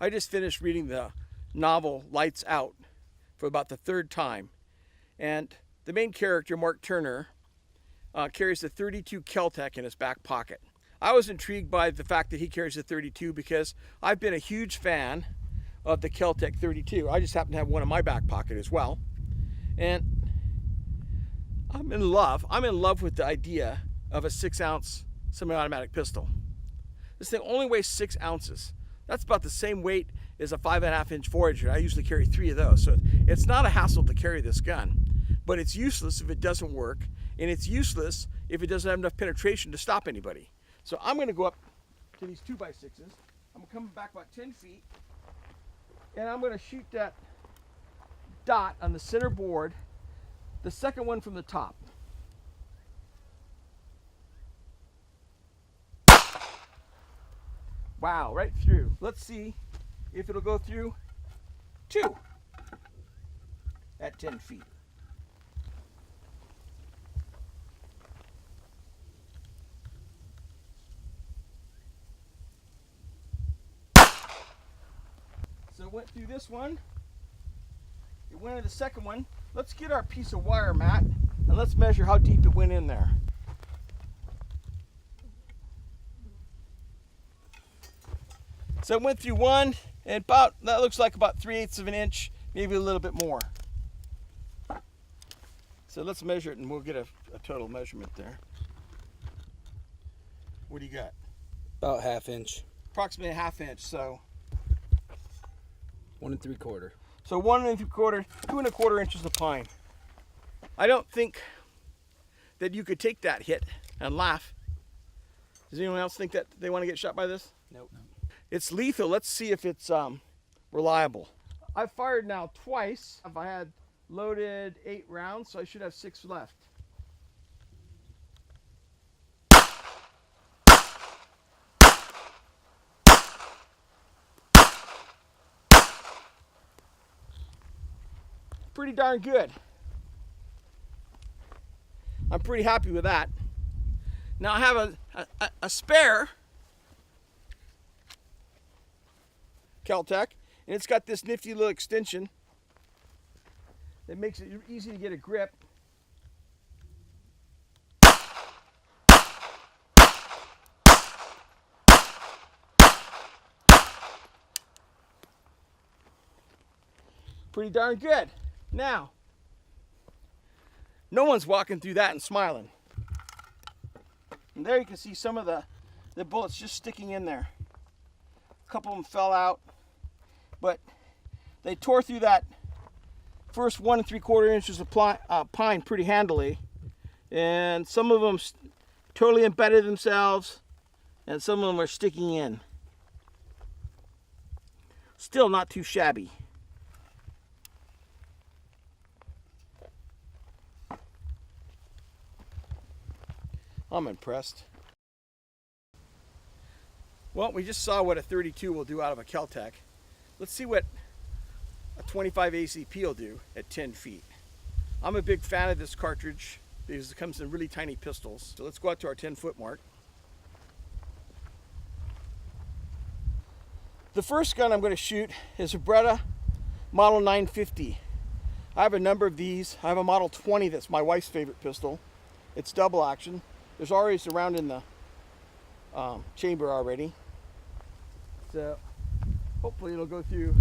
I just finished reading the novel Lights Out for about the third time. And the main character, Mark Turner, carries a .32 Kel-Tec in his back pocket. I was intrigued by the fact that he carries a .32 because I've been a huge fan of the Kel-Tec .32. I just happen to have one in my back pocket as well. And I'm in love. I'm in love with the idea of a 6-ounce semi-automatic pistol. This thing only weighs 6 ounces. That's about the same weight as a 5.5-inch Forager. I usually carry 3 of those. So it's not a hassle to carry this gun, but it's useless if it doesn't work, and it's useless if it doesn't have enough penetration to stop anybody. So I'm gonna go up to these 2x6s. I'm coming back about 10 feet, and I'm gonna shoot that dot on the center board, the second one from the top. Wow, right through. Let's see if it'll go through 2 at 10 feet. So it went through this one. It went into the second one. Let's get our piece of wire, Matt, and let's measure how deep it went in there. So it went through one, and that looks like about 3/8 of an inch, maybe a little bit more. So let's measure it and we'll get a total measurement there. What do you got? About 1/2 inch. Approximately 1/2 inch, so 1 3/4. So 1 3/4, 2 1/4 inches of pine. I don't think that you could take that hit and laugh. Does anyone else think that they want to get shot by this? Nope. It's lethal. Let's see if it's reliable. I've fired now twice. I had loaded 8 rounds, so I should have 6 left. Pretty darn good. I'm pretty happy with that. Now I have a spare Kel-Tec, and it's got this nifty little extension that makes it easy to get a grip. Pretty darn good. Now, no one's walking through that and smiling. And there you can see some of the bullets just sticking in there. A couple of them fell out, but they tore through that first 1 3/4 inches of pine pretty handily. And some of them totally embedded themselves, and some of them are sticking in. Still not too shabby. I'm impressed. Well, we just saw what a .32 will do out of a Kel-Tec. Let's see what a .25 ACP will do at 10 feet. I'm a big fan of this cartridge because it comes in really tiny pistols. So let's go out to our 10-foot mark. The first gun I'm going to shoot is a Beretta Model 950. I have a number of these. I have a Model 20 that's my wife's favorite pistol. It's double action. There's already a round in the chamber already. So hopefully it'll go through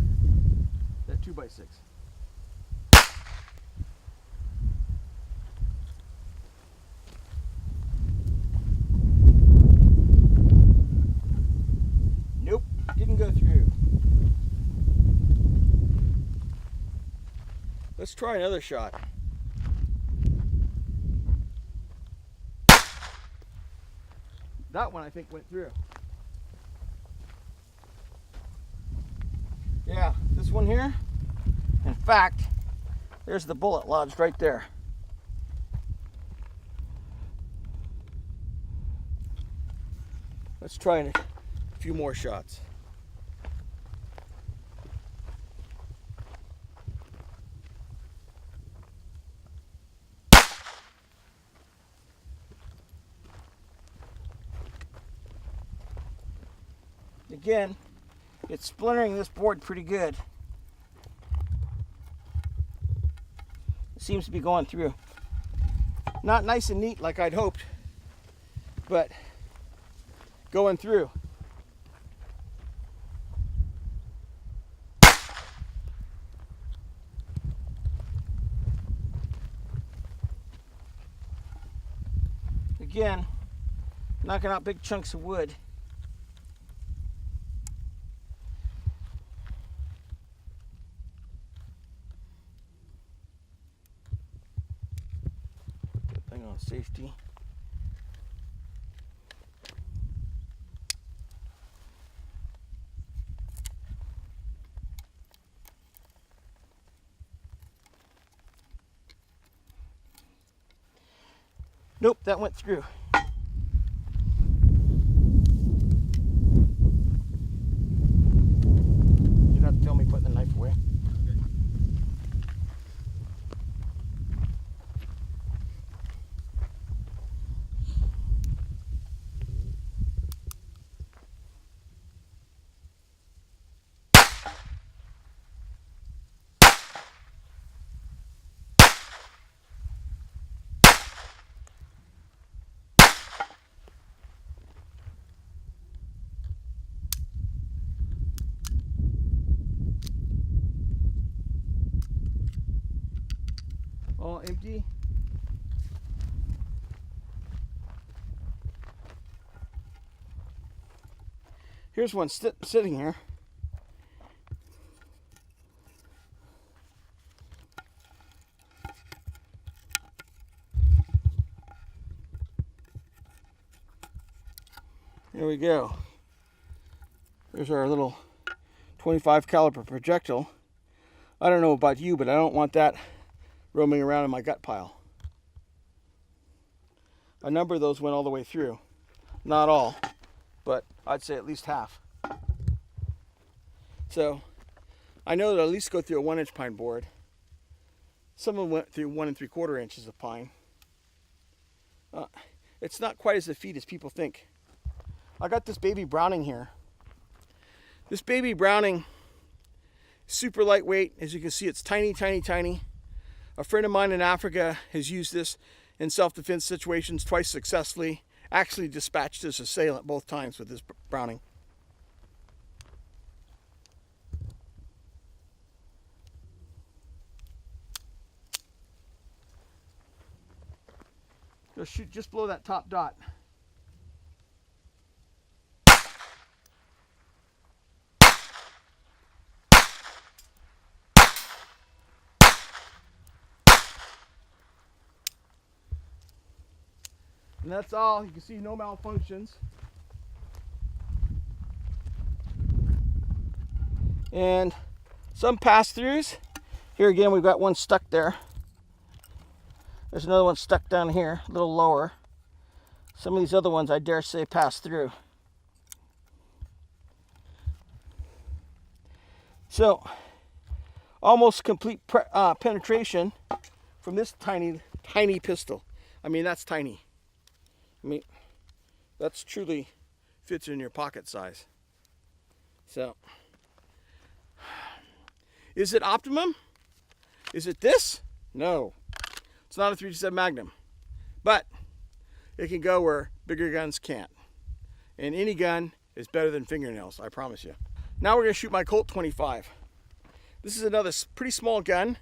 that 2x6. Nope, didn't go through. Let's try another shot. That one I think went through. Yeah, this one here. In fact, there's the bullet lodged right there. Let's try a few more shots. Again, It's splintering this board pretty good. It seems to be going through. Not nice and neat like I'd hoped, but going through. Again, knocking out big chunks of wood. Good thing on safety. Nope, that went through. You have to tell me putting the knife away. All empty. Here's one sitting here. There we go. There's our little 25 caliber projectile. I don't know about you, but I don't want that roaming around in my gut pile. A number of those went all the way through. Not all, but I'd say at least half. So I know that at least go through a 1-inch pine board. Some of them went through 1 3/4 inches of pine. It's not quite as effete as people think. I got this baby Browning here. This baby Browning, super lightweight. As you can see, it's tiny, tiny, tiny. A friend of mine in Africa has used this in self-defense situations twice successfully. Actually dispatched his assailant both times with this Browning. Go shoot just below that top dot. And that's all. You can see no malfunctions. And some pass-throughs. Here again, we've got one stuck there. There's another one stuck down here, a little lower. Some of these other ones I dare say pass through. So, almost complete penetration from this tiny, tiny pistol. I mean, that's tiny. I mean, that's truly fits in your pocket size. So, is it optimum? Is it this? No. It's not a 357 Magnum. But it can go where bigger guns can't. And any gun is better than fingernails, I promise you. Now we're going to shoot my Colt 25. This is another pretty small gun,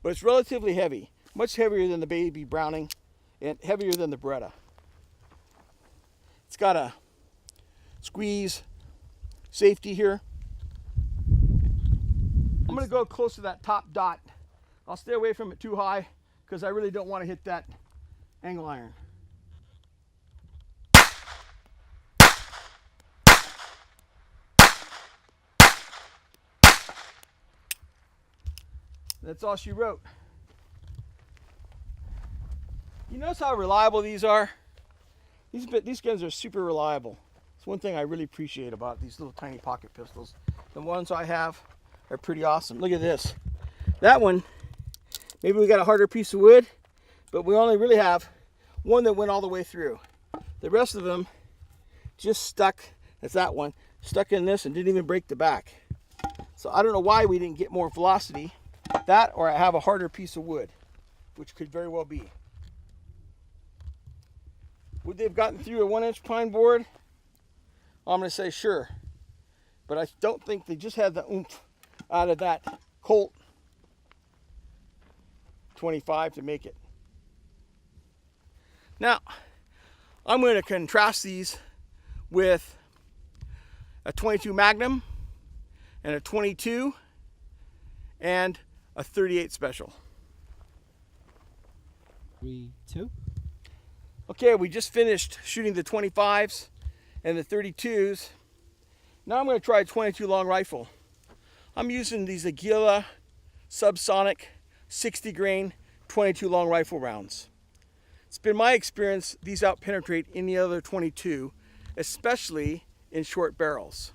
but it's relatively heavy. Much heavier than the baby Browning and heavier than the Beretta. It's got a squeeze safety here. I'm going to go close to that top dot. I'll stay away from it too high because I really don't want to hit that angle iron. That's all she wrote. You notice how reliable these are? These guns are super reliable. It's one thing I really appreciate about these little tiny pocket pistols. The ones I have are pretty awesome. Look at this. That one, maybe we got a harder piece of wood, but we only really have one that went all the way through. The rest of them just stuck That's that one. Stuck in this and didn't even break the back. So I don't know why we didn't get more velocity. That, or I have a harder piece of wood, which could very well be. Would they have gotten through a 1-inch pine board? I'm going to say sure. But I don't think they just had the oomph out of that Colt 25 to make it. Now, I'm going to contrast these with a 22 Magnum and a 22 and a 38 Special. 3, 2. Okay, we just finished shooting the 25s and the 32s. Now I'm going to try a 22 long rifle. I'm using these Aguila subsonic 60 grain 22 long rifle rounds. It's been my experience these outpenetrate any other 22, especially in short barrels.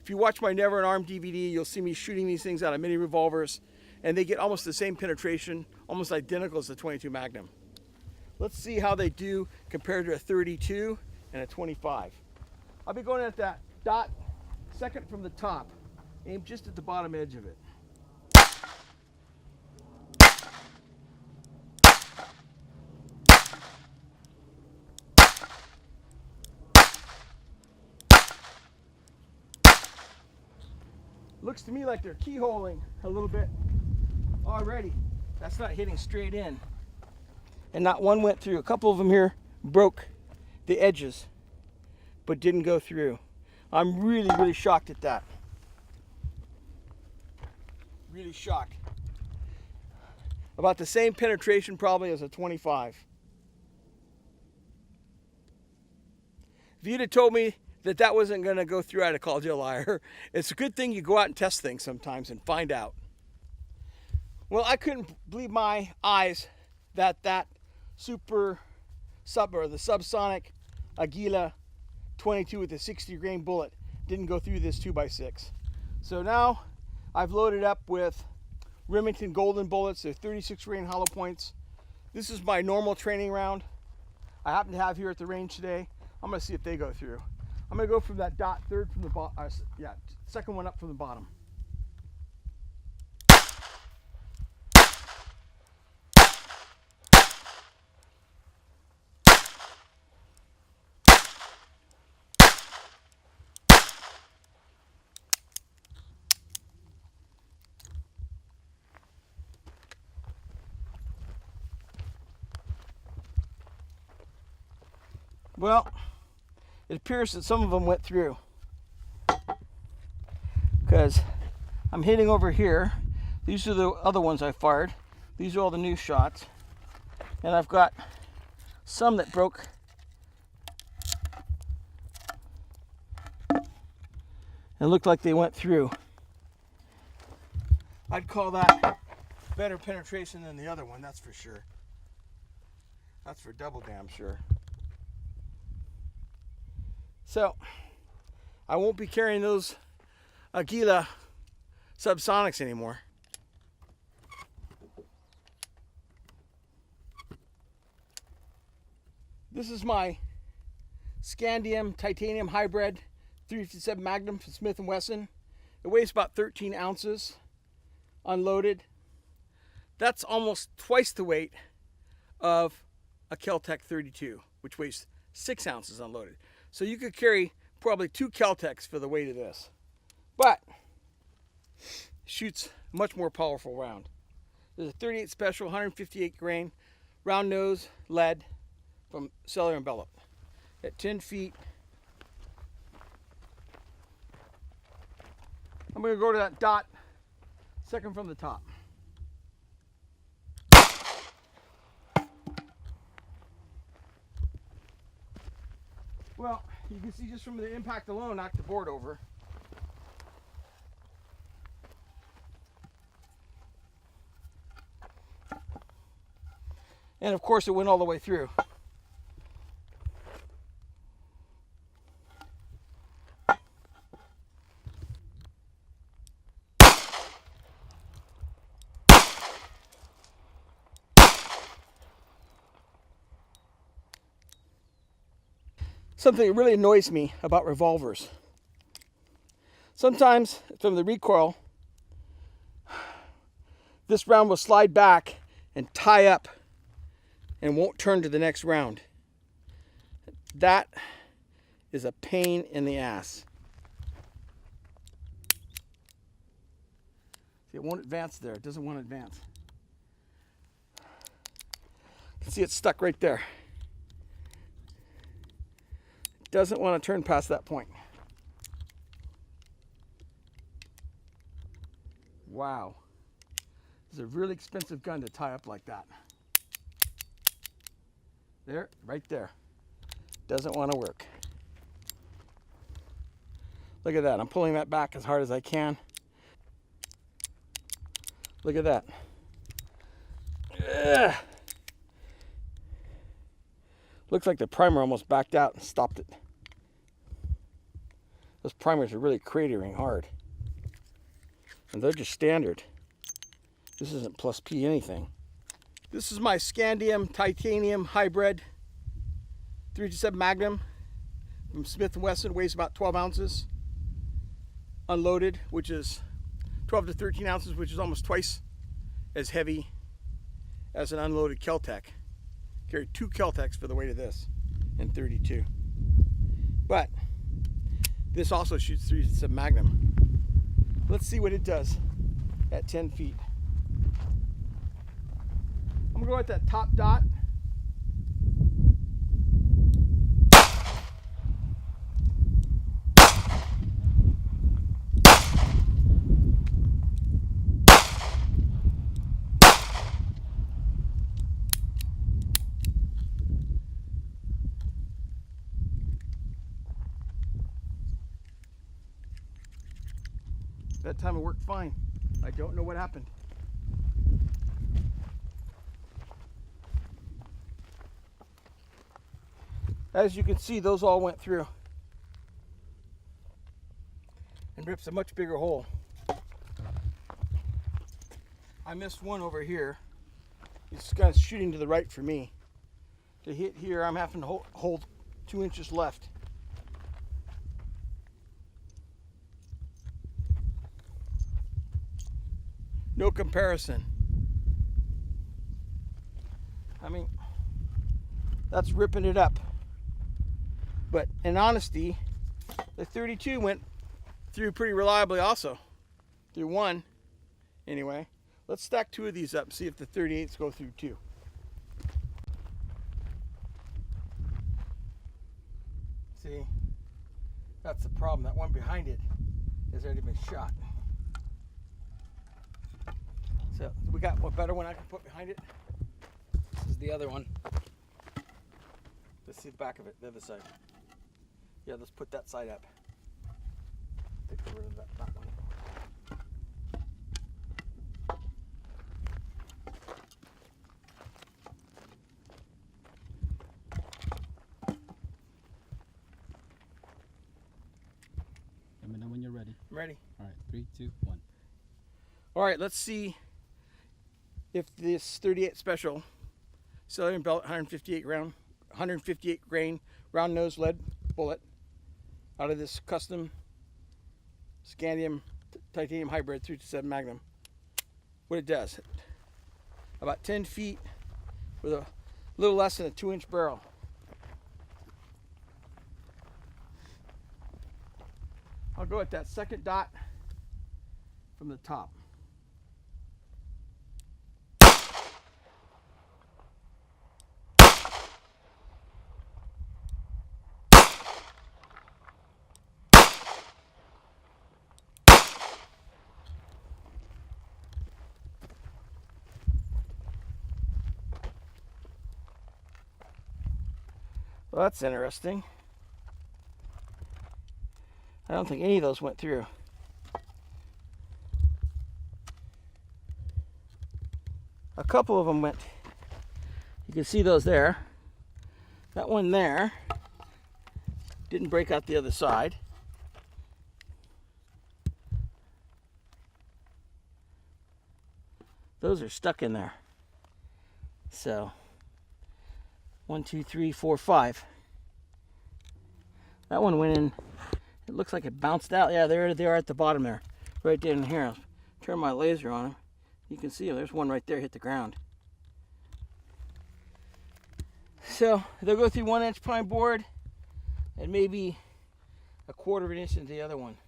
If you watch my Never an Arm DVD, you'll see me shooting these things out of mini revolvers, and they get almost the same penetration, almost identical as the 22 Magnum. Let's see how they do compared to a 32 and a 25. I'll be going at that dot second from the top, aimed just at the bottom edge of it. Looks to me like they're keyholing a little bit already. That's not hitting straight in. And not one went through. A couple of them here broke the edges, but didn't go through. I'm really shocked at that. Really shocked. About the same penetration probably as a 25. If you'd have told me that that wasn't going to go through, I'd have called you a liar. It's a good thing you go out and test things sometimes and find out. Well, I couldn't believe my eyes that that the subsonic Aguila 22 with a 60 grain bullet didn't go through this 2x6. So now I've loaded up with Remington Golden bullets. They're 36 grain hollow points. This is my normal training round I happen to have here at the range today. I'm going to see if they go through. I'm going to go from that dot third from the bottom, second one up from the bottom. Well, it appears that some of them went through, because I'm hitting over here. These are the other ones I fired. These are all the new shots. And I've got some that broke and looked like they went through. I'd call that better penetration than the other one, that's for sure. That's for double damn sure. So, I won't be carrying those Aguila subsonics anymore. This is my Scandium titanium hybrid 357 Magnum from Smith & Wesson. It weighs about 13 ounces unloaded. That's almost twice the weight of a Kel-Tec 32, which weighs 6 ounces unloaded. So you could carry probably 2 Kel-Tecs for the weight of this. But shoots a much more powerful round. There's a 38 Special, 158 grain, round nose, lead from cellular envelope. At 10 feet. I'm going to go to that dot second from the top. Well, you can see just from the impact alone, knocked the board over. And of course it went all the way through. Something that really annoys me about revolvers Sometimes from the recoil, this round will slide back and tie up and won't turn to the next round. That is a pain in the ass. See, it won't advance there. It doesn't want to advance. You can see it's stuck right there. It doesn't want to turn past that point. Wow. This is a really expensive gun to tie up like that. There, right there. Doesn't want to work. Look at that. I'm pulling that back as hard as I can. Look at that. Ugh. Looks like the primer almost backed out and stopped it. Those primers are really cratering hard. And they're just standard. This isn't plus P anything. This is my scandium titanium hybrid 357 Magnum from Smith & Wesson. Weighs about 12 ounces. Unloaded, which is 12 to 13 ounces, which is almost twice as heavy as an unloaded Kel-Tec. Carried 2 Kel-Tecs for the weight of this in 32. But this also shoots 357 Magnum. Let's see what it does at 10 feet. I'm gonna go at that top dot. That time it worked fine. I don't know what happened. As you can see, those all went through and rips a much bigger hole. I missed one over here. It's kind of shooting to the right for me. To hit here, I'm having to hold 2 inches left. No comparison. I mean, that's ripping it up. But in honesty, the 32 went through pretty reliably also. Through one, anyway. Let's stack 2 of these up and see if the 38s go through too. See, that's the problem. That one behind it has already been shot. So we got a better one I can put behind it. This is the other one. Let's see the back of it, the other side. Yeah, let's put that side up. Take rid of that one. Let me know when you're ready. I'm ready. All right, 3, 2, 1. All right, let's see if this 38 Special Cellular Belt 158 grain round nose lead bullet out of this custom scandium titanium hybrid 327 Magnum, what it does. About 10 feet with a little less than a 2-inch barrel. I'll go at that second dot from the top. Well, that's interesting. I don't think any of those went through. A couple of them went. You can see those there. That one there didn't break out the other side. Those are stuck in there. So 1, 2, 3, 4, 5. That one went in It looks like it bounced out. Yeah, there they are at the bottom there. Right down here. I'll turn my laser on them. You can see them. There's one right there hit the ground. So they'll go through 1-inch pine board and maybe a 1/4 of an inch into the other one.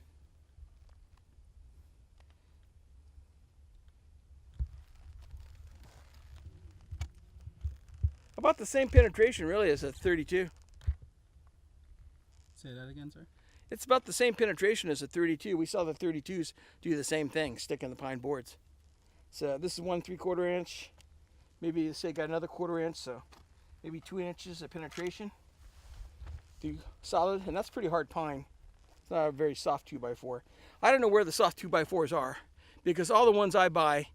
About the same penetration really as a 32. Say that again, sir. It's about the same penetration as a 32. We saw the 32s do the same thing, stick in the pine boards. So this is 1 3/4 inch. Maybe say got another 1/4 inch, so maybe 2 inches of penetration. Do solid, and that's pretty hard pine. It's not a very soft 2x4. I don't know where the soft 2x4s are, because all the ones I buy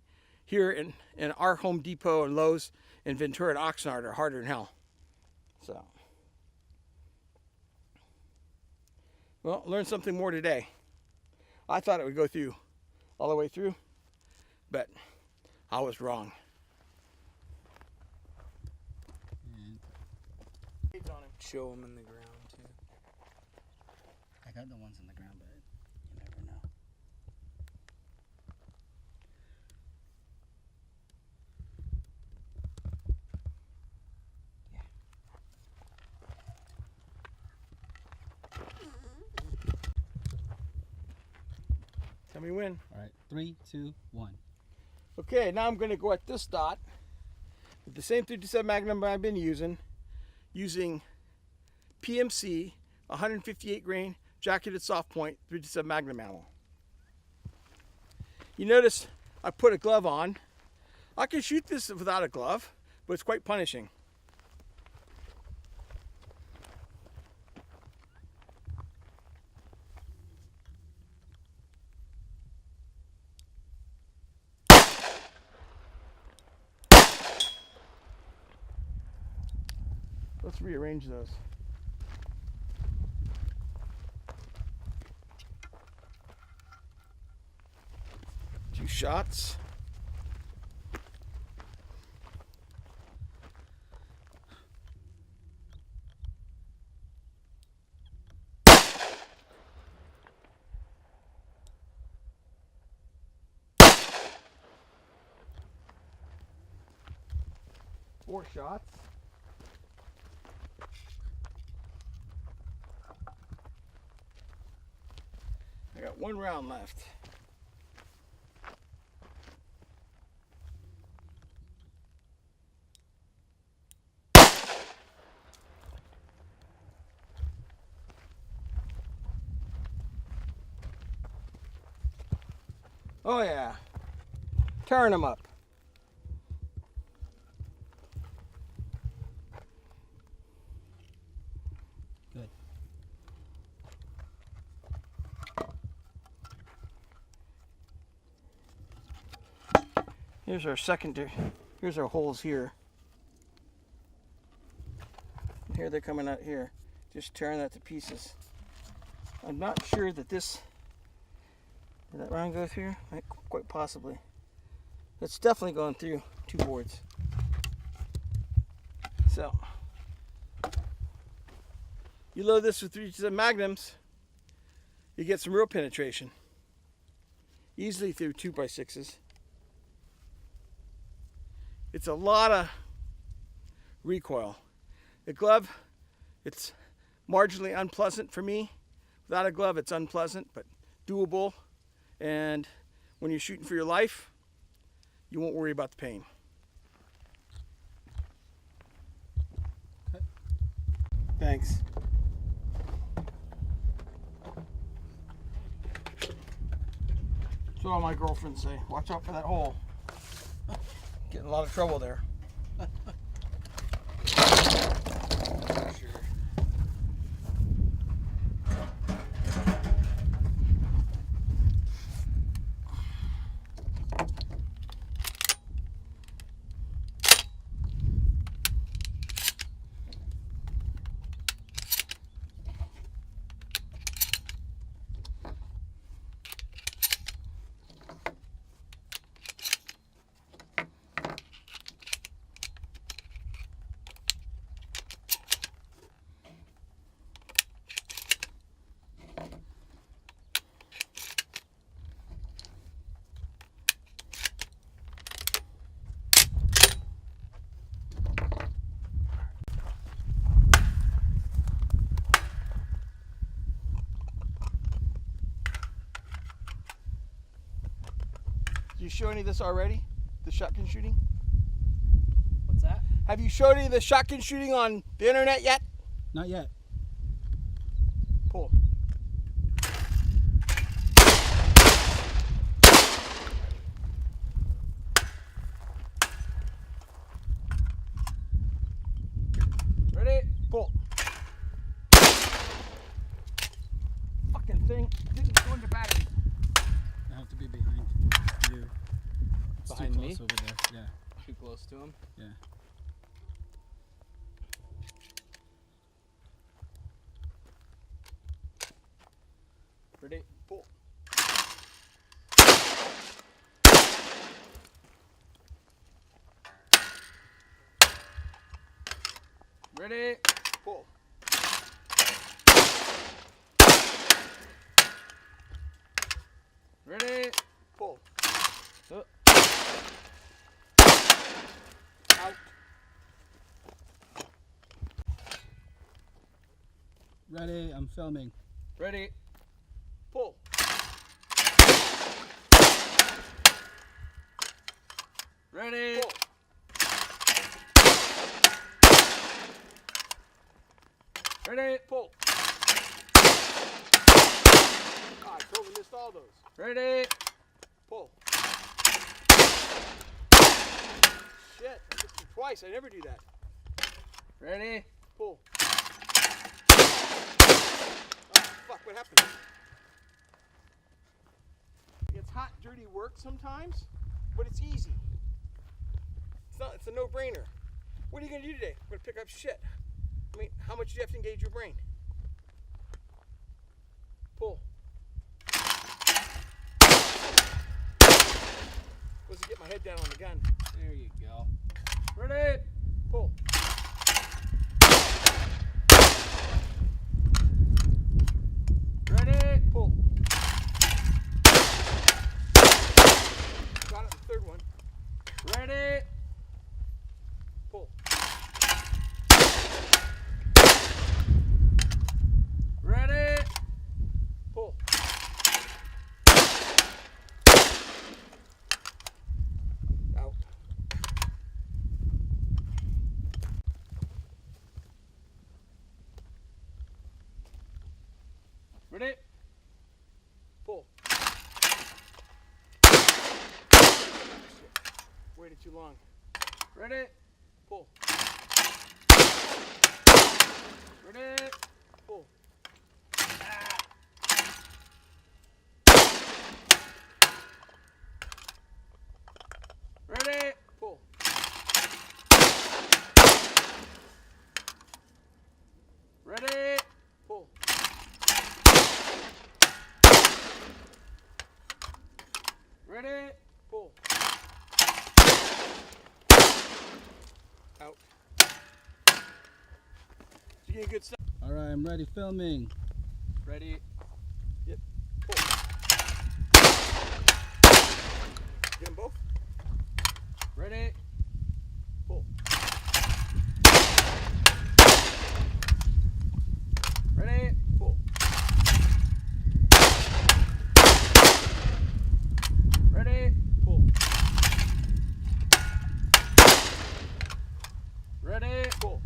here in our Home Depot and Lowe's in Ventura and Oxnard are harder than hell. So, well, learned something more today. I thought it would go through all the way through, but I was wrong. And Show them in the ground too. I got the ones in the ground, but you never know. Tell me when. All right, 3, 2, 1. Okay, now I'm going to go at this dot with the same 357 Magnum I've been using PMC 158 grain jacketed soft point 357 Magnum ammo. You notice I put a glove on. I can shoot this without a glove, but it's quite punishing. Let's rearrange those. Two shots. Four shots. I got 1 round left. Oh yeah, tearing them up. Good. Here's our secondary. Here's our holes here. Here they're coming out here. Just tearing that to pieces. I'm not sure that this. Did that round go through? Quite possibly. It's definitely going through 2 boards. So, you load this with 357 Magnums, you get some real penetration. Easily through 2x6s. It's a lot of recoil. The glove, it's marginally unpleasant for me. Without a glove, it's unpleasant, but doable. And when you're shooting for your life, you won't worry about the pain. Okay. Thanks. So all my girlfriends say, watch out for that hole. Get in a lot of trouble there. You show any of this already? The shotgun shooting? What's that? Have you showed any of the shotgun shooting on the internet yet? Not yet. Pull. Ready? Pull. Fucking thing didn't go into battery. I have to be behind you. It's Behind too me? close over there. Yeah. Too close to him. Yeah. Ready? Pull. Ready? Pull. Ready? Pull. Out. Ready, I'm filming. Ready? Pull. Ready? Pull. Ready? Pull. God, I totally missed all those. Ready? Pull. Shit, I missed you twice. I never do that. Ready? Pull. Oh, fuck, what happened? It's hot, dirty work sometimes, but it's easy. It's a no-brainer. What are you gonna do today? I'm gonna pick up shit. I mean, how much do you have to engage your brain? Pull. Let's get my head down on the gun. There you go. Ready? Pull. Ready? Pull. Got it, the third one. Ready? Pull. Ready? Pull. Out. Ready? Pull. Waited too long. Ready? Pull. Ready? Pull. Ready? Pull. Ready? Pull. Ready? Pull. Out. You getting good stuff? All right, I'm ready filming. Ready? Yep. Pull. Get them both. Ready? Pull. Ready? Pull. Ready? Pull. Ready? Pull.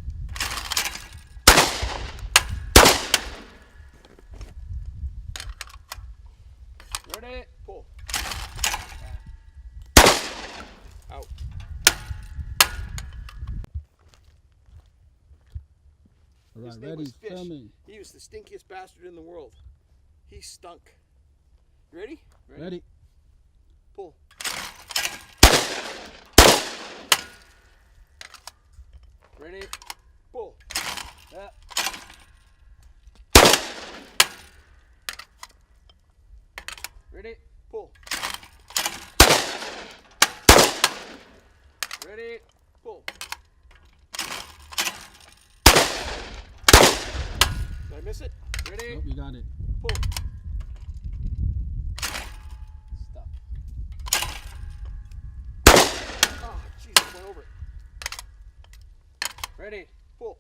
Ready? Pull. Out. All His right, name ready was Fish. filming. He was the stinkiest bastard in the world. He stunk. You ready? Ready. Pull. Ready? Pull. Yeah. Ready? Pull. Ready? Pull. Did I miss it? Ready? Nope, you got it. Pull. Stop. Oh, Jesus, went over it. Ready? Pull.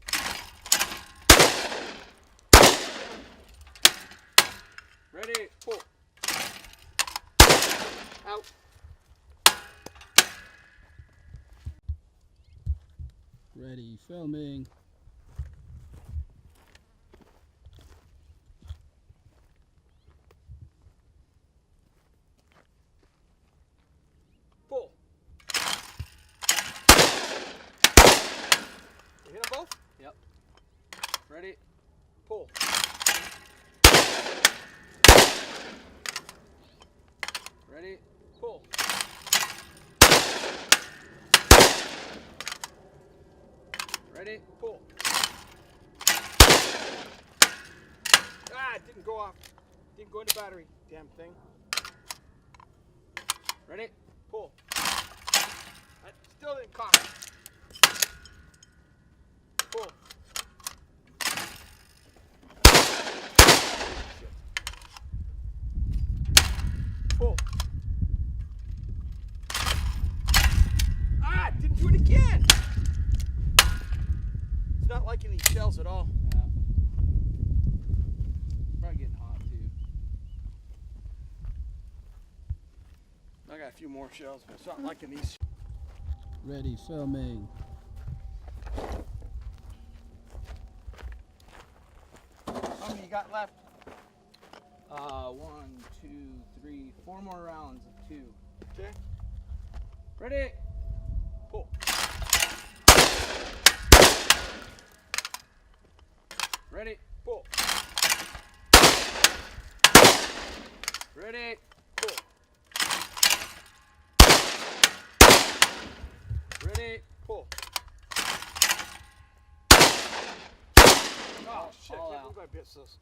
Ready? Pull. Out. Ready, filming. Pull. You hit them both? Yep. Ready? Pull. Ready? Pull. Ready? Pull. Ah, it didn't go off. Didn't go into battery. Damn thing. Ready? Pull. That still didn't cock. Pull. Shit. Pull. Ah, it didn't do it again. It's not liking these shells at all. Yeah. Probably getting hot too. I got a few more shells, but it's not liking these. Ready, filming. How many you got left? 1, 2, 3, 4 more rounds of 2. Okay. Ready? Pull. Ready? Pull. Ready? Pull. Ready? Pull. Oh shit! All I can't out. believe I missed this.